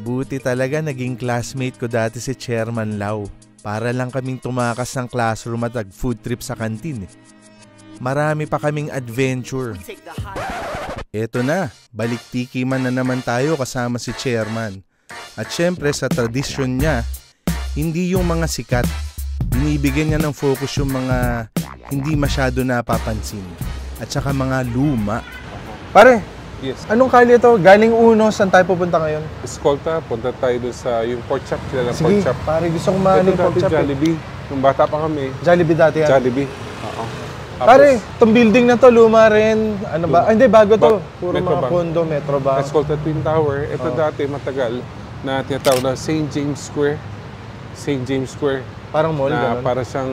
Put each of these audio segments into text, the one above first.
Buti talaga naging classmate ko dati si Chairman Lau. Para lang kaming tumakas ng classroom at food trip sa kantin. Marami pa kaming adventure. Eto na, balik tikiman na naman tayo kasama si Chairman. At syempre sa tradisyon niya, hindi yung mga sikat. Binibigyan niya ng focus yung mga hindi masyado napapansin. At saka mga luma. Pare, yes. Anong kalye to? Galing Uno, saan tayo pupunta ngayon? Escolta, punta tayo doon sa yung pork chop. Sila Sige, pork chop. pare gusto kong maaling pork chop. Jollibee. Nung bata pa kami. Jollibee dati yan? Jollibee. Oo. Pare, itong building na to, luma rin. Ano ba? Ay, hindi, bago to. Puro Metro mga condo, Metro Bank. Escolta Twin Tower. Ito dati, matagal, na tinatawag na St. James Square. St. James Square. Parang mall, na gano'n? para siyang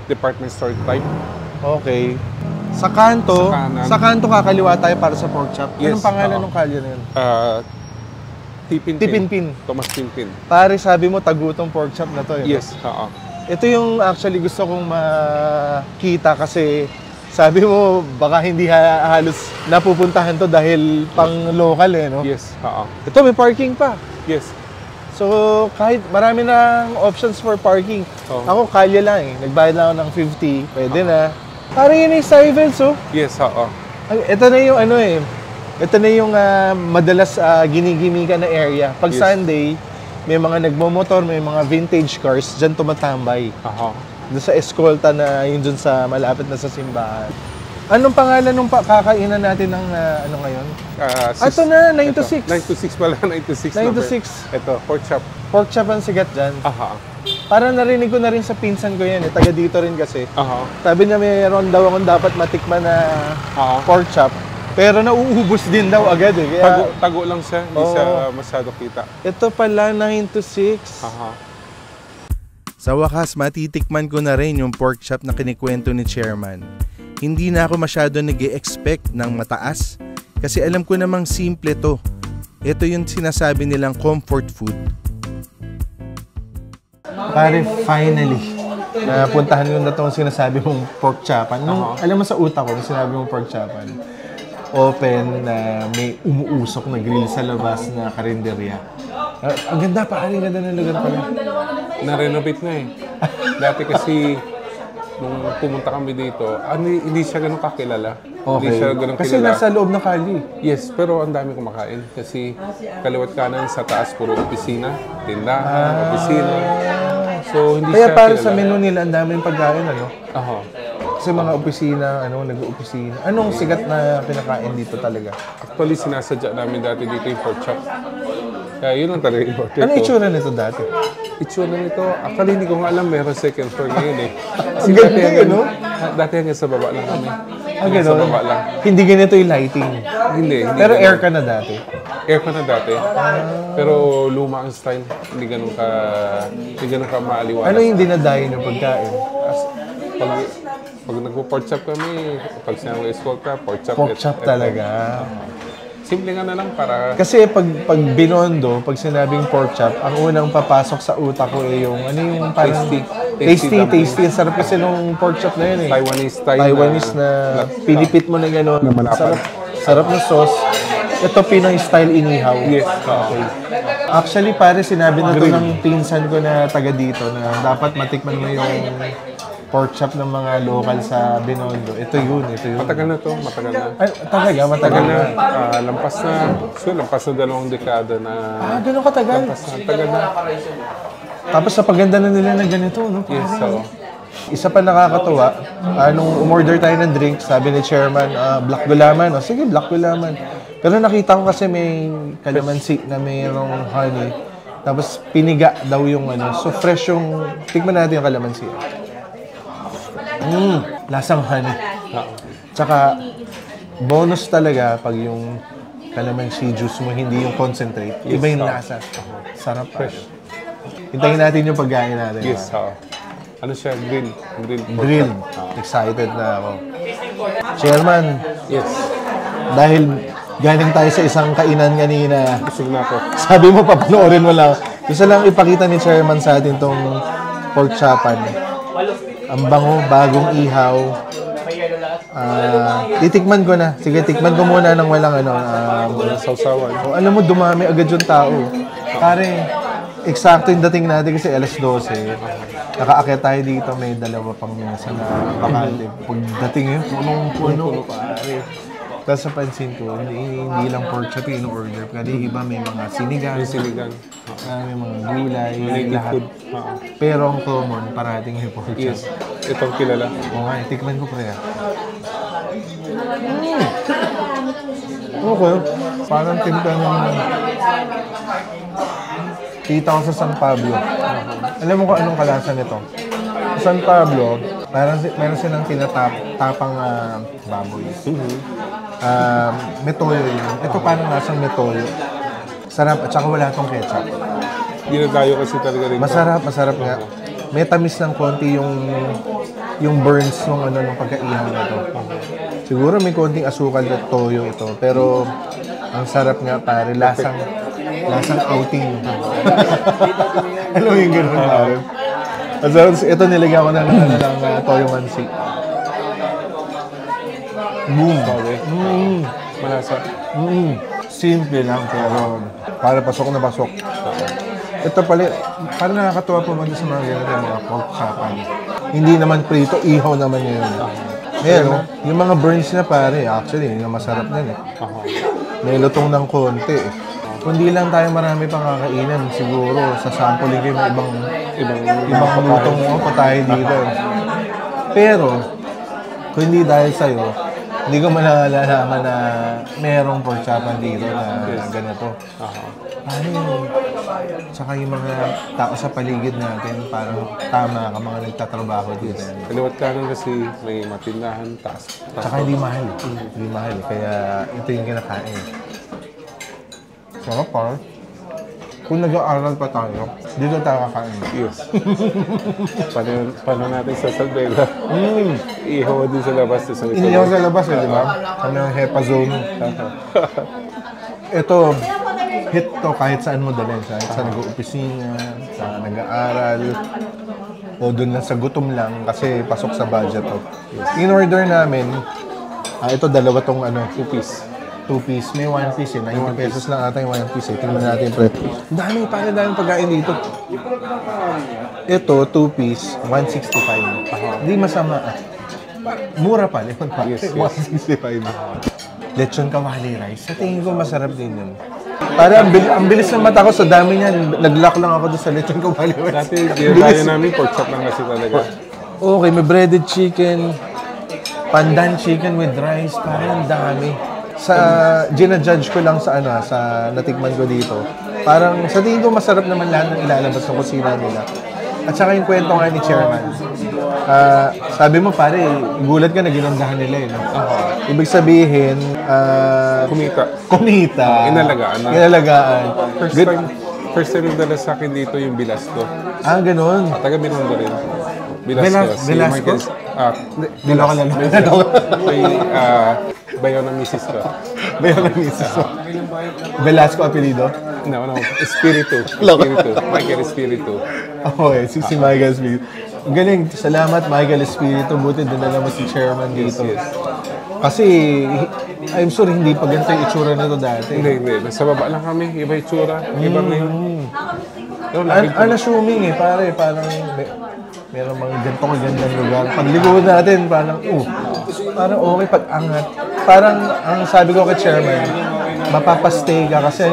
department store type. Okay. Sa kanto kakaliwa tayo para sa pork chop. Yes, Anong pangalan ng kalye na yun? Tipinpin. Tipinpin. Thomas Tipinpin. Pare, sabi mo, tagutong pork chop na to. Yes, oo. Ito yung actually gusto kong makita kasi sabi mo, baka hindi halos napupuntahan to dahil pang local no? Yes, oo. Ito, may parking pa. Yes. So, kahit marami ng options for parking. Oh. Ako, kalye lang eh. Nagbayad lang ako ng 50. Pwede na. Parang yun yung Stivels, oh. Yes, oo. Ito na yung ano eh. Ito na yung madalas ginigimikan na area. Pag Sunday, may mga nagmomotor, may mga vintage cars, dyan tumatambay. Doon sa Escolta na yun dun sa malapit na sa simbahan. Anong pangalan ng kakainan natin ng ano ngayon? Ito na, 9 to 6. 9 to 6 pala, 9 to 6 9 to 6. Ito, pork chop. Pork chop ang sigat dyan. Parang narinig ko na rin sa pinsan ko yan eh. Taga dito rin kasi. Sabi niya mayroon daw akong dapat matikman na pork chop. Pero nauubos din daw agad eh. Kaya, tago lang siya, hindi siya masyado kita. Ito pala, 9 to 6. Sa wakas, matitikman ko na rin yung pork chop na kinikwento ni Chairman. Hindi na ako masyado nag-e-expect ng mataas kasi alam ko namang simple to. Ito yung sinasabi nilang comfort food. Pare, finally, napuntahan ko na itong sinasabi mong pork chopan. Alam mo sa utak ko, sinabi mong pork chopan, open na may umuusok na grill sa labas na karinderya. Ang ganda pa, ang ganda ng lugar pala. Na-renovate na eh. Dati kasi, nung pumunta kami dito, hindi siya ganun kakilala. Okay. Hindi siya ganun kasi kilala. nasa loob ng kali. Yes, pero ang dami kumakain. Kasi kaliwat kanan sa taas, puro opisina, tindahan, opisina. So, hindi kaya siya para kilala. sa menu nila, ang daming pagkain, ano? Kasi mga opisina, nag-opisina. Anong sigat na pinakain dito talaga? Actually, sinasadya namin dati dito yung pork chop. Kaya yun lang talaga yung pork chop. Ano itsura nito dati? Itsura nito, actually hindi ko nga alam, meron second floor ngayon eh. Ang ganda yun, no? Dati hanggang sa baba lang kami. Sa baba lang. Hindi ganito yung lighting? Hindi. Pero air ka na dati? Air ka na dati. Pero luma ang style. Hindi ganun ka maaliwanag. Ano yung dinadayin yung pagkain? Pag nagpo-pork chop kami, pag sinang Escolta, pork chop. Pork chop talaga. Simple nga na lang para... Kasi pag Binondo, pag sinabing pork chop, ang unang papasok sa utak ko ay yung, ano yung parang... Tasty. Ang sarap kasi nung pork chop na yun eh. Taiwanese style. Taiwanese na pinipit mo na gano'n. Sarap na sauce. Ito Pinoy style inihaw. Yes. Okay. Actually, pare, sinabi na ito ng pinsan ko na taga dito na dapat matikman mo yung pork chop ng mga local sa Binondo. Ito yun. Matagal na to, matagal na. Ay, matagal na. Lampas na 2 dekada na. Ganun katagal. Tagal na. Tapos sa paganda na nila ng ganito, no? Yes, so. Isa pa nakakatuwa, nung umorder tayo ng drink, sabi ni Chairman, black gulaman. Sige, black gulaman. Pero nakita ko kasi may kalamansi na mayroong honey. Tapos piniga daw yung ano. So fresh yung, tikman natin yung kalamansi. Lasang honey. Tsaka, bonus talaga pag yung calamansi juice mo, hindi yung concentrate. Iba yung lasa. Sarap. Fresh. Hintayin natin yung pagkain natin. Yes, ano siya? Grill. Excited na ako. Chairman. Yes. Dahil galing tayo sa isang kainan kanina. Busog na ako. Sabi mo, papanoorin mo lang. Gusto lang ipakita ni Chairman sa atin tong pork chopan. Ang bango, bagong ihaw. Titikman ko na. Sige, tikman ko muna ng walang Sausawan. alam mo, dumami agad yung tao. Pare, eksakto yung dating natin kasi alas 12. Nakaakyat tayo dito, may dalawa pang mesa na bakante. Pagdating yun, punong-puno, pare. Tapos sa pansin ko, hindi lang pork chop yung order. Kasi iba may mga sinigang, may mga gulay, lahat. Pero ang common, parating yung pork chop. Yes. Itong kilala. Oo nga, tikman ko pre. Okay. Parang timpla ng... Kita ko sa San Pablo. Alam mo kung anong kalasa nito? Sa San Pablo, meron silang tinatapang baboy. Metoyo yun. Ito parang lasang metoyo. Sarap at saka wala tong ketchup. Dinadayo kasi talaga rin. Masarap nga. May tamis ng konti yung burns ng pagkaihaw na ito. Siguro may konting asukal at toyo ito. Pero ang sarap nga pare, lasang outing. Alam mo yung gano'n pare? Ito nilagyan ko na ng toyo mansi. Boom! Malasa. Simple lang pero para pasok na pasok. Ito pala, parang nakakatuwa po man sa mga ganito yung mga pork chopan. Hindi naman prito, ihaw naman yun. Ayan, yung mga burns na pare, actually, yung masarap na eh. May lutong ng konti eh. Kundi lang tayo marami pang kakainan, siguro sasampulin kayo ng ibang lutong pa tayo dito. Pero, kung hindi dahil sa'yo, hindi ko malalaman na merong pork chopan dito na ganito. Tsaka yung mga tao sa paligid natin, parang tama ka mga nagtatrabaho dito. Kaliwat kanan kasi may matindahan, taas. Tsaka hindi mahal. Hindi mahal. Kaya ito yung kinakain. Sarap par. Kung nag-aaral pa tayo, dito tayo kakain. Yes. Paano natin sa Salvega? Ihaw din sa labas. Inihaw sa labas di ba? Kami ang HEPA zone. Ito, hit to kahit saan mo dalhin. Kahit sa nag-opisina, sa nag-aaral, o doon lang sa gutom lang kasi pasok sa budget to. In-order namin, ito dalawa tong 2-piece. 2-piece. May 1-piece eh. 90 pesos lang ata yung 1-piece eh. Tingnan natin pre. Daming pagkain dito. Ito, 2-piece, 165. Hindi masama. Mura pa. Yes. 165. Lechon kawali rice. Sa tingin ko masarap din yun. Para ang bilis ng mata ko sa dami niyan. Nag-lock lang ako doon sa lechon kawali rice. Dati, dinadayo namin pork chop lang kasi talaga. Okay, may breaded chicken, pandan chicken with rice. Parang dami. Gina-judge ko lang sa natikman ko dito. Parang sa tingin ko masarap naman lahat ng ilalabas ng kusina nila. At saka yung kwento nga ni Chairman. Sabi mo pare, gulat ka na ginandahan nila no? Ibig sabihin, kumita. Inalagaan. First time nagdala sa akin dito yung Bilasco. Ganun. Taga Binondo rin. Velasco? Dilo ka lang. Bayaw ng misis ko. Velasco apelido? No. Espiritu. Michael Espiritu. Okay, si Michael Espiritu. Galing. Salamat, Michael Espiritu. Buti dinala mo si Chairman dito. Yes. Kasi, I'm sure hindi pa ganito yung itsura nito dati. Hindi. Nasa baba lang kami. Iba itsura. Iba ngayon. Unassuming eh, pare. Parang meron mga ganito kagandang lugar. Pagligo natin, parang okay pag-angat. Parang, ang sabi ko kay Chairman, mapapastay ka kasi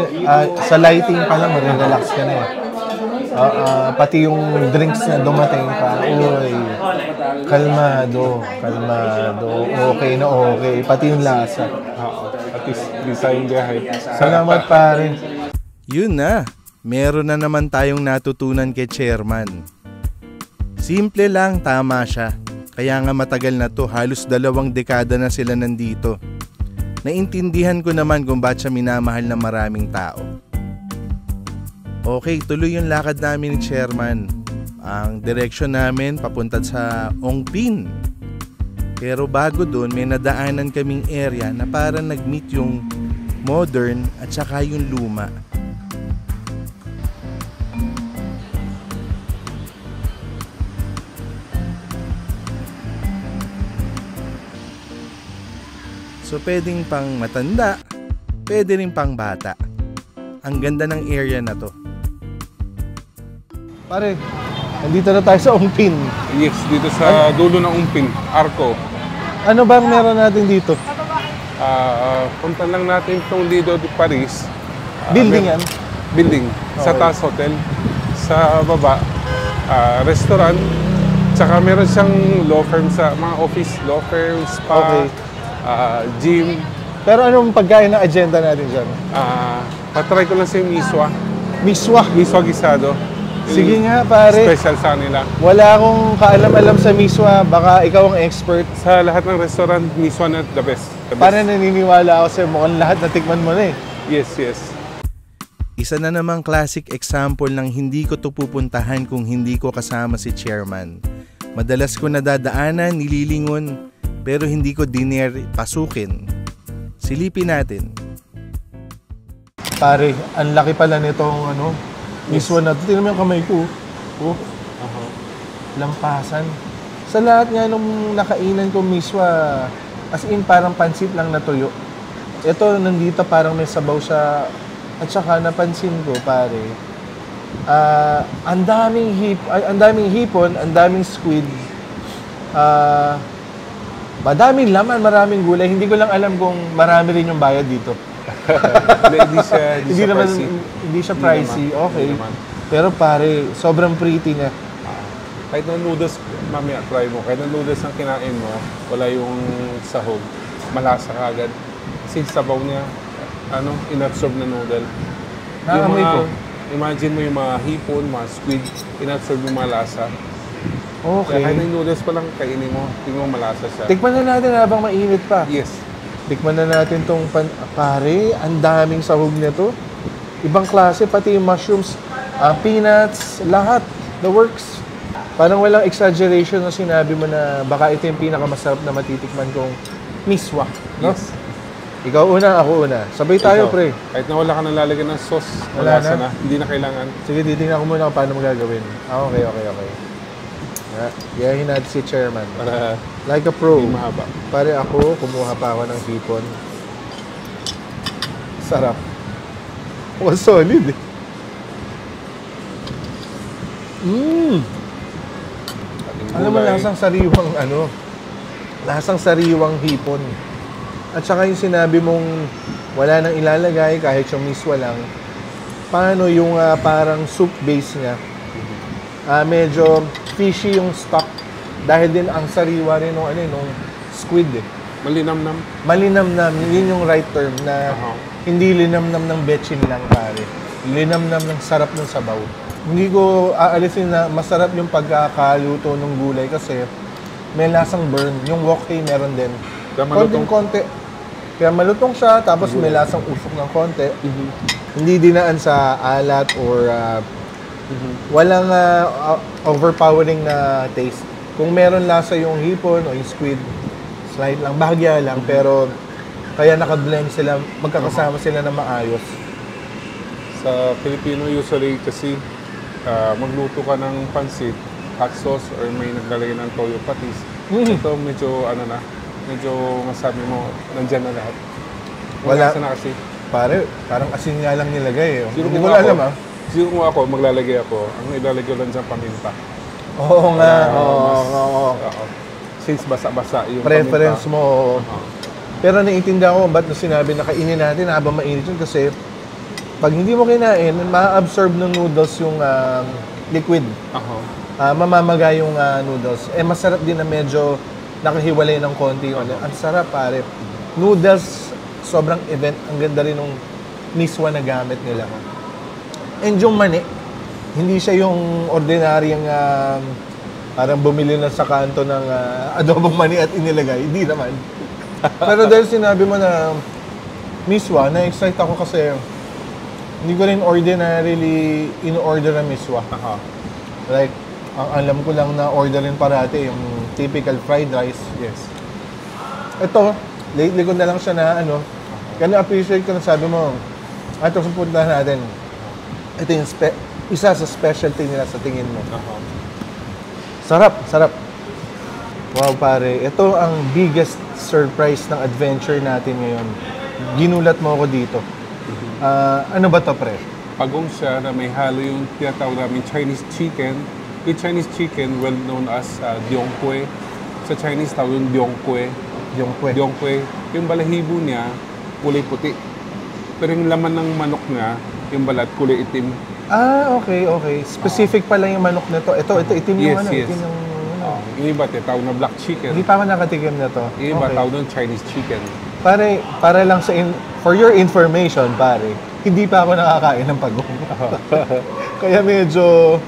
sa lighting pa lang, relax ka na eh. Pati yung drinks na dumating, parang, kalmado, okay na okay. Pati yung lasa. At least, design biyahe. Salamat pare. Yun na, meron na naman tayong natutunan kay Chairman. Simple lang, tama siya. Kaya nga matagal na to, halos 2 dekada na sila nandito. Naintindihan ko naman kung ba't siya minamahal ng maraming tao. Okay, tuloy yung lakad namin ni Chairman. Ang direksyon namin papunta sa Ongpin. Pero bago doon, may nadaanan kaming area na parang nag-meet yung modern at saka yung luma. So pwedeng pang matanda, pwede rin pang bata. Ang ganda ng area na to. Pare, nandito na tayo sa Ungpin. Yes, dito sa dulo ng Ungpin, Arco. Ano bang meron natin dito? Punta lang natin itong Lido de Paris. Building yan? Building. Sa Okay. taas hotel. Sa baba, restaurant. Tsaka meron siyang law firm sa mga office, law firm, spa, Okay. gym. Pero anong pagkain na agenda natin dyan? Patry ko lang sa miswa. Miswa. Miswa gisado. Sige nga pare. Special sa nila. Wala akong kaalam-alam sa miswa. Baka ikaw ang expert. Sa lahat ng restaurant, miswa na the best. The best. Parang naniniwala ako sa'yo. Mukhang lahat natikman mo na eh. Yes, yes. Isa na namang classic example ng hindi ko to pupuntahan kung hindi ko kasama si Chairman. Madalas ko nadadaanan, nililingon, pero hindi ko diner pasukin. Silipin natin. Pare, ang laki pala nitong miswa na ito. Tingnan mo yung kamay ko. Oh, lampasan. Sa lahat nga nung nakainan ko miswa, as in parang pansit lang na tuyo. Ito, nandito parang may sabaw siya. At saka napansin ko, pare, ang daming hipon, ang daming squid. Madaming laman, maraming gulay. Hindi ko lang alam kung marami rin yung bayad dito. Hindi siya pricey. Hindi siya pricey. Okay. Hindi naman. Pero pare, sobrang pretty niya. Kahit na noodles, mamaya try mo. Kahit na noodles ang kinain mo, wala yung sahog. Malasa ka agad. Kasi sabaw niya, inabsorb na noodle. Naamoy ko. Imagine mo yung mga hipon, mga squid, inabsorb yung mga lasa. Okay. Kaya kahit na yung noodles pa lang kainin mo, tingnan mo malasa siya. Tikman na natin habang mainit pa. Yes. Tikman na natin tong pare, ang daming sahog nito. Ibang klase, pati yung mushrooms, peanuts, lahat. The works. Parang walang exaggeration na sinabi mo na baka ito yung pinakamasarap na matitikman kong miswa. No? Yes. Ikaw una, ako una. Sabay tayo, Ikaw, pre. kahit na wala ka nang lalagyan ng sauce, Wala malasa na? na. Hindi na kailangan. Sige, titingnan ko muna kung paano mo gagawin. Okay. Yahin natin si Chairman. Para Like a pro. hindi mahaba. Pare ako, kumuha pa ako ng hipon. Sarap. Oh, solid eh. Alam mo, lasang sariwang hipon. At saka yung sinabi mong wala nang ilalagay kahit yung miswa lang. Paano yung parang soup base niya? Medyo fishy yung stock. Dahil din ang sariwa rin nung squid eh. Malinamnam. Malinamnam, yun yung right term na hindi linamnam ng betchin lang pare. Linamnam ng sarap ng sabaw. Hindi ko aalisin na masarap yung pagkakaluto ng gulay kasi may lasang burn. Yung wok hay meron din. Konting-konti. Kaya malutong siya, tapos may lasang usok ng konti. Hindi dinaan sa alat or walang overpowering na taste. Kung meron lasa yung hipon o yung squid, slight lang, bahagya lang, pero kaya naka-blend sila, magkakasama sila na maayos. Sa Filipino, usually kasi magluto ka ng pansit, hot sauce, or may naglalagay ng toyo patis. Ito medyo, medyo masabi mo, nandyan na lahat. Wala. Na kasi. Pare, parang asin nga lang nilagay eh. Siguro Hindi kung ko alam ah. Siguro kung ako, maglalagay ako, ang ilalagay ko lang dyan paminta. Oo nga, Oo. Since basa-basa yung preference paminta. mo. Pero naiintindihan ko ba't na sinabi na kainin natin habang mainit yun kasi pag hindi mo kinain, ma-absorb ng noodles yung liquid. Mamamaga yung noodles. Masarap din na medyo nakahiwalay ng konti. Ang sarap pare. Noodles, sobrang event. Ang ganda rin ng miswa na gamit nila. And yung mani, hindi siya yung ordinaryong parang bumili na sa kanto ng adobong mani at inilagay. Hindi naman. Pero dahil sinabi mo na miswa, na-excite ako kasi hindi ko rin ordinarily in-order na miswa. Like, ang alam ko lang na orderin parati yung typical fried rice. Yes. Ito, lately ko na lang siya na kaya na-appreciate ko na sabi mo, ito sa punta natin. Ito yung isa sa specialty nila sa tingin mo. Sarap, sarap. Wow, pare. Ito ang biggest surprise ng adventure natin ngayon. Ginulat mo ako dito. Ano ba to, pre? Pagong siya na may halo yung tinatawag namin Chinese chicken. Yung Chinese chicken, well known as diongkue. Sa Chinese tawag yung diongkue. Diongkue. Yung balahibo niya, kulay puti. Pero yung laman ng manok niya, yung balat, kulay itim. Okay. Specific pala yung manok nito. Ito, itim yung Yes. itim yung Yung iba, tawag na black chicken. Hindi pa ako nakatikim na to. Yung iba, tawag ng Chinese chicken. Pare, para lang for your information, pare, hindi pa ako nakakain ng pagong. Kaya medyo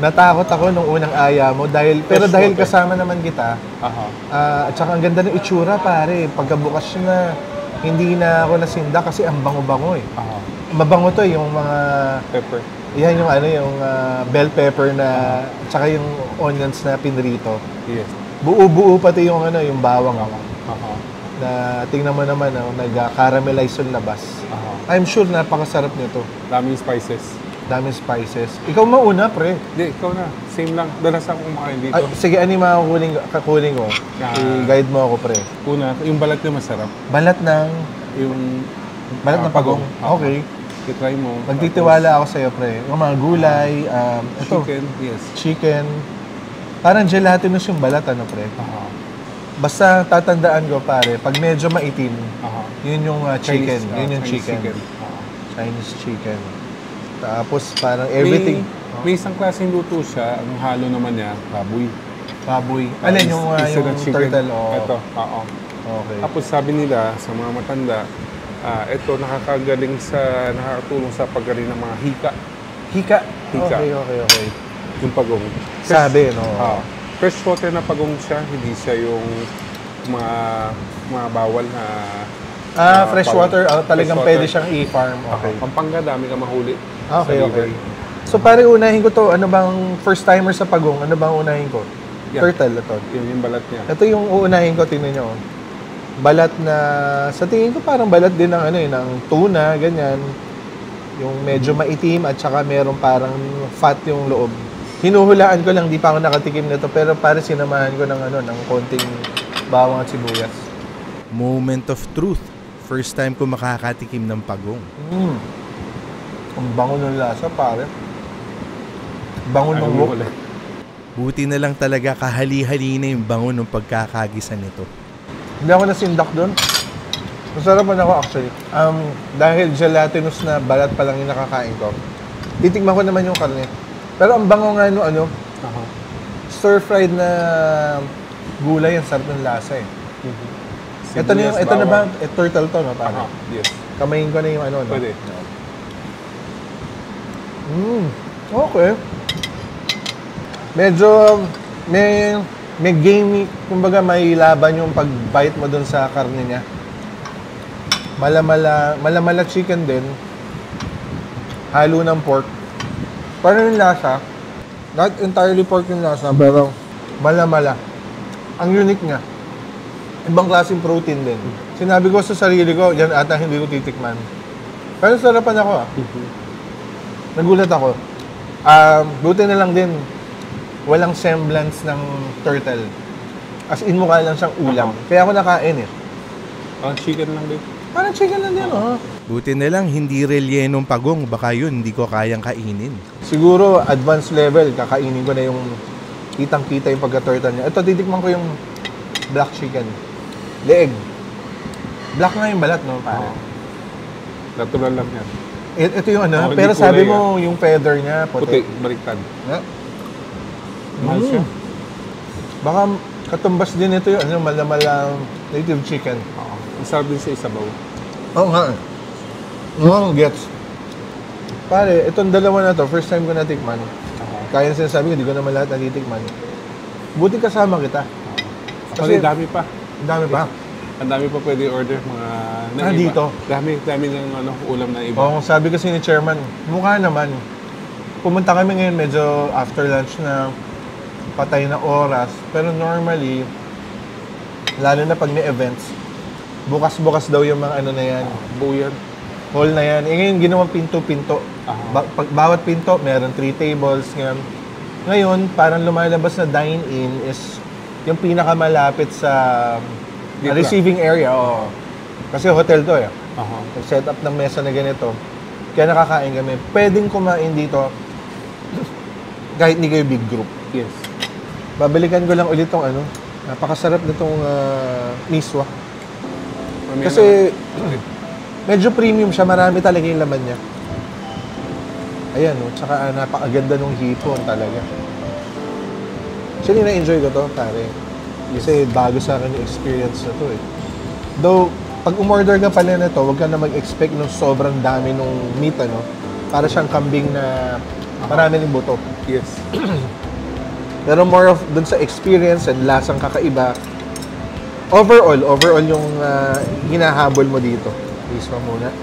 natakot ako nung unang aya mo pero dahil kasama naman kita. At saka ang ganda ng itsura, pare. Pagkabukas na, hindi na ako nasinda kasi ang bango-bango eh. Mabango to yung mga Pepper. yan yung yung bell pepper na tsaka yung onions na pinrito. Yes. Buo-buo pati yung yung bawang na tingnan mo naman nag-caramelize yung labas. I'm sure napakasarap nito. Daming spices. Daming spices. Ikaw mauna, pre. Hindi, ikaw na. Same lang. Dalas akong kumakain dito. Sige, ano yung mga kakuling ko? I-guide mo ako, pre. Una, yung balat niya masarap. Balat ng pagong. Okay. I-try mo. Magtitiwala ako sa'yo, pre. Yung mga gulay, ito. Chicken, yes. Chicken. Parang gelatinous yung balat, pre. Basta tatandaan ko, pare, pag medyo maitim, yun yung chicken. Yun yung chicken. Chinese chicken. Tapos parang everything. May isang klaseng luto siya. Ang halo naman niya, baboy. Alin yung turtle? Ito, Okay. Tapos sabi nila sa mga matanda, ito nakakatulong sa paggaling ng mga hika. Hika? Hika. Okay. Yung pagong. Sabi, no? Freshwater na pagong siya, hindi siya yung mga bawal na... freshwater. Talagang pwede siyang i-farm. Okay. Pampanga, dami ka mahuli. Okay. So, pare, unahin ko to. Ano bang first timer sa pagong? Ano bang unahin ko? Yeah. Turtle, ito. Yun yung balat niya. Ito yung uunahin ko, tingnan nyo. Balat na, sa tingin ko parang balat din ng ng tuna, ganyan. Yung medyo maitim at saka meron parang fat yung loob. Hinuhulaan ko lang, di pa ako nakatikim nito, pero para sinamahan ko ng konting bawang at sibuyas. Moment of truth. First time ko makakatikim ng pagong. Ang bango ng lasa, pare. Bango ng wok. Buti na lang talaga kahali-hali na yung bango ng pagkakagisa nito. Hindi ako nasindak doon. Masarapan ako actually. Dahil gelatinous na balat pa lang yung nakakain ko, titikman ko naman yung karne. Pero ang bango nga stir-fried na gulay, ang sarap ng lasa eh. Ito na ba? Turtle to, no? Paano? Yes. Kamayin ko na yung no? Pwede. Okay. Medyo may gamey, kumbaga may laban yung pag-bite mo dun sa karne niya. Malamala chicken din. Halo ng pork. Parang yung lasa, not entirely pork yung lasa, pero malamala. Ang unique niya. Ibang klaseng protein din. Sinabi ko sa sarili ko, yan ata hindi ko titikman. Pero sarapan ako Nagulat ako. Buti na lang din, walang semblance ng turtle. As in, mukha lang siyang ulam. Kaya ako nakain Parang chicken lang din. Parang chicken lang din, Buti na lang, hindi relyenong pagong. Baka yun, hindi ko kayang kainin. Siguro, advanced level, kakainin ko na yung kitang-kita yung pagka-turtle niya. Ito, titikman ko yung black chicken. Leeg. Black nga yung balat, no? Pare. Natural lang yan. Ito yung pero sabi mo, yung feather niya, puti. Baliktad. Mahal siya. Baka katumbas din ito yung malamalang native chicken. Masarap din sa isabaw. Oo nga. Gets. Pare, itong dalawa na to, first time ko natikman. Kaya sinasabi ko, hindi ko naman lahat natitikman. Buti kasama kita. Kasi dami pa. Dami pa. Ang dami pa pwede order mga dito. Dami ng ulam na iba. Oo, sabi kasi ni Chairman, mukha naman. Pumunta kami ngayon medyo after lunch na patay na oras. Pero normally, lalo na pag may events, bukas-bukas daw yung mga na yan. Buo yan. Hall na yan. Ngayon, ginawang pinto-pinto. Bawat pinto, meron 3 tables. Ngayon, parang lumalabas na dine-in is yung pinakamalapit sa Gitna. receiving area. Oo. Kasi hotel to eh. Aha. Set up ng mesa na ganito. Kaya nakakain kami. Pwedeng kumain dito kahit hindi kayo big group. Yes. Babalikan ko lang ulit tong ano. Napakasarap nitong miswa. Mamaya Kasi medyo premium siya. Marami talaga yung laman niya. Ayan, no? Tsaka napakaganda nung hipon talaga. Actually, na-enjoy ko to, pare. Kasi bago sa akin yung experience na to eh. Though, pag umorder ka pala na to, huwag ka na mag-expect ng sobrang dami nung meat, ano? Para siyang kambing na marami ng buto. Yes. Pero more of dun sa experience and lasang kakaiba. Overall yung hinahabol mo dito. Isma muna.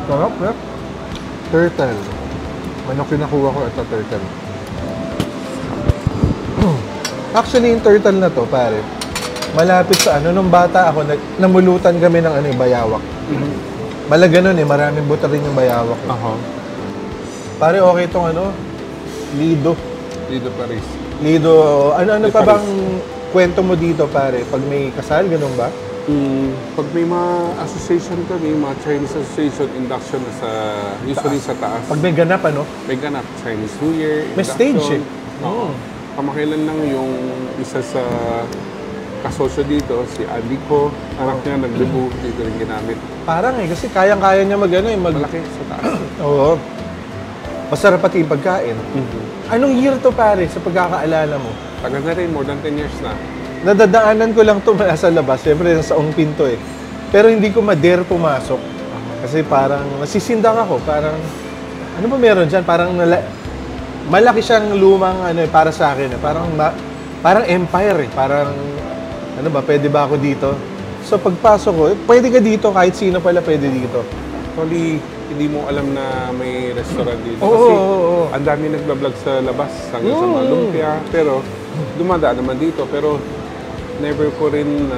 Sarap, yeah. Turtle. Manok yung nakuha ko, ito turtle. Actually, yung turtle na to, pare, malapit sa ano, nung bata ako, namulutan kami ng ano, bayawak. Malaga nun eh, maraming buto rin yung bayawak. Aha. Pare, okay itong ano, Lido. Lido Paris. Lido, ano De pa Paris. bang kwento mo dito, pare? Pag may kasal, ganun ba? Pag may mga association kami, mga Chinese association, induction na sa, usually sa taas. Pag may ganap, ano? May ganap, Chinese New Year, May stage eh. Oo. Kamakailan lang yung isa sa kasosyo dito, si Andy ko, anak niya, nagdubo, dito rin ginamit. Parang eh, kasi kayang-kaya niya Malaki sa taas. Oo. Masarap pati yung pagkain. Anong year to, pare, sa pagkakaalala mo? Tagal na rin, more than 10 years na. Nadadaanan ko lang to sa labas. Siyempre, sa pinto eh. Pero hindi ko ma-dare pumasok. Kasi parang nasisindang ako. Parang, ano ba meron dyan? Parang malaki siyang lumang ano eh, para sa akin. Eh. Parang empire eh. Parang, ano ba, pwede ba ako dito? So pagpasok ko, pwede ka dito, kahit sino pala pwede dito. Actually, hindi mo alam na may restaurant dito. Oo, Kasi oo. ang dami nagbablog sa labas hanggang sa mga lumpia. Pero dumadaan naman dito. Pero never ko rin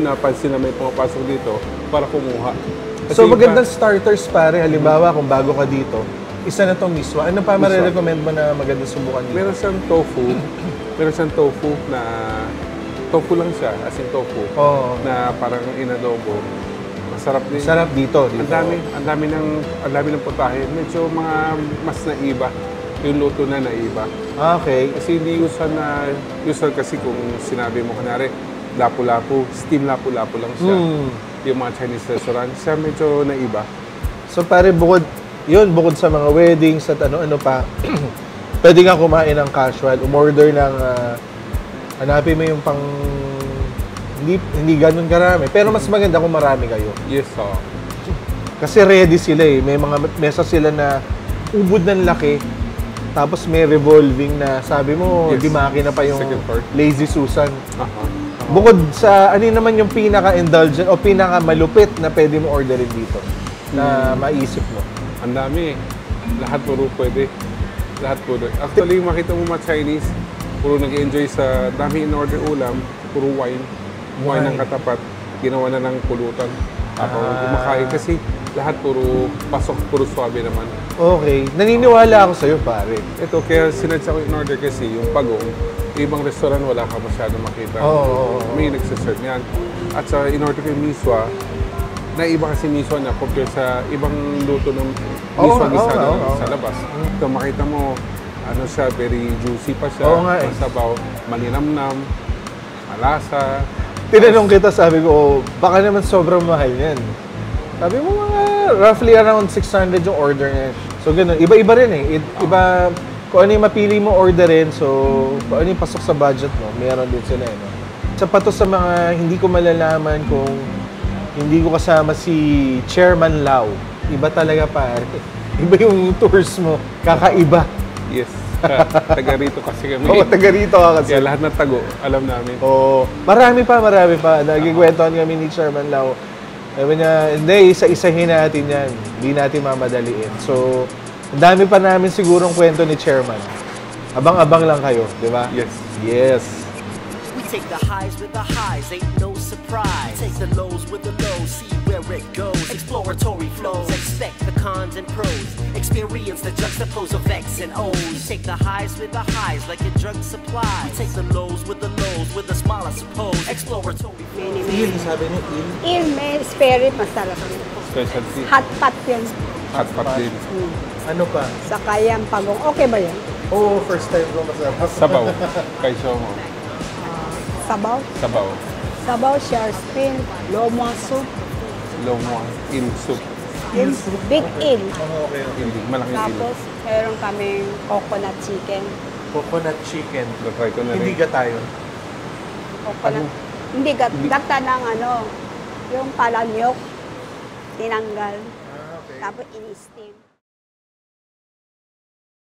napansin na may pumapasok dito para kumuha. Kasi So magandang starters pare, halimbawa kung bago ka dito, isa na tong miswa. Ano pa marirecommend mo na maganda subukan dito? Meron siyang tofu. Meron siyang tofu na tofu lang siya, as in tofu. Oo. Na parang inadobo. Masarap din. Sarap dito. Ang dami ng putahe. Medyo mga mas naiba. Yung luto na naiba. Okay. Kasi hindi usual kasi kung sinabi mo kanari, lapu-lapu, steam lapu-lapu lang siya. Yung mga Chinese restaurant, siya medyo naiba. So pare, bukod sa mga weddings at ano-ano pa, pwede nga kumain ng casual, umorder ng, hanapin mo yung pang, hindi ganun karami. Pero mas maganda kung marami kayo. Yes, so. Kasi ready sila eh. May mga mesa sila na ubod ng laki. Tapos may revolving na sabi mo, Yes. di makina pa yung Second floor. Lazy Susan. Aha. Bukod sa ano naman yung pinaka-indulgent o pinaka-malupit na pwede mo orderin dito na maisip mo. Ang dami. Lahat puro pwede. Lahat puro. Actually, makita mo mga Chinese, puro nag-enjoy sa dami in-order ulam, puro wine. Wine ang katapat. Ginawa na ng pulutan. Tapos kumakain kasi lahat puro pasok, puro swabe naman. Okay. Naniniwala ako sa'yo, pare. Ito, kaya sinadya ko in-order kasi yung pagong, ibang restaurant wala ka masyado makita. Oo. May nagsiserve niyan. At sa in-order ko yung miswa, naiba kasi miswa na compare sa ibang luto ng miswa sa labas. So makita mo, ano siya, very juicy pa siya. Oo nga eh. Masabaw, malinamnam, malasa. Tinanong kita, sabi ko, baka naman sobrang mahal yan. Sabi mo mga roughly around 600 yung order niya. So ganun, iba-iba rin eh. Iba, kung ano yung mapili mo orderin, so kung ano yung pasok sa budget mo, meron din sila eh. No? Sa pato sa mga hindi ko malalaman kung hindi ko kasama si Chairman Lau. Iba talaga pare. Iba yung tours mo. Kakaiba. Yes. Taga rito kasi kami. Oo, taga rito ka kasi. Kaya lahat ng tago, alam namin. Oo. Marami pa. Nagkikwentuhan kami ni Chairman Lau. Sabi niya, hindi, isa-isahin natin yan. Hindi natin mamadaliin. So, ang dami pa namin sigurong kwento ni Chairman. Abang-abang lang kayo, di ba? Yes. Yes. take the highs with the highs, ain't no surprise. Take the lows with the lows, see where it goes. Exploratory flows, expect the cons and pros. Experience the juxtapose of X and O's. You take the highs with the highs like your drug supply. You take the lows with a smile, I suppose. Exploratory flows. Il, sabi ni Il. Il may spare rib, masarap. Specialty. Hot pot yun. Hot pot din. Ano pa? Saka yung pagong. Okay ba yun? Oo, first time ko masarap. Sabaw. Kaiso mo. Sabaw? Sabaw. Sabaw, shark fin, lomo soup, Lomo. Il soup. big eel. Okay. Hindi. Malaking il. Tapos, meron kaming coconut chicken. Coconut chicken. Try ko na Hindi rin. gata yun. Coconut. Hindi, gata ng ano, yung palanyok, tinanggal. Ah, okay. Tapos in-steam.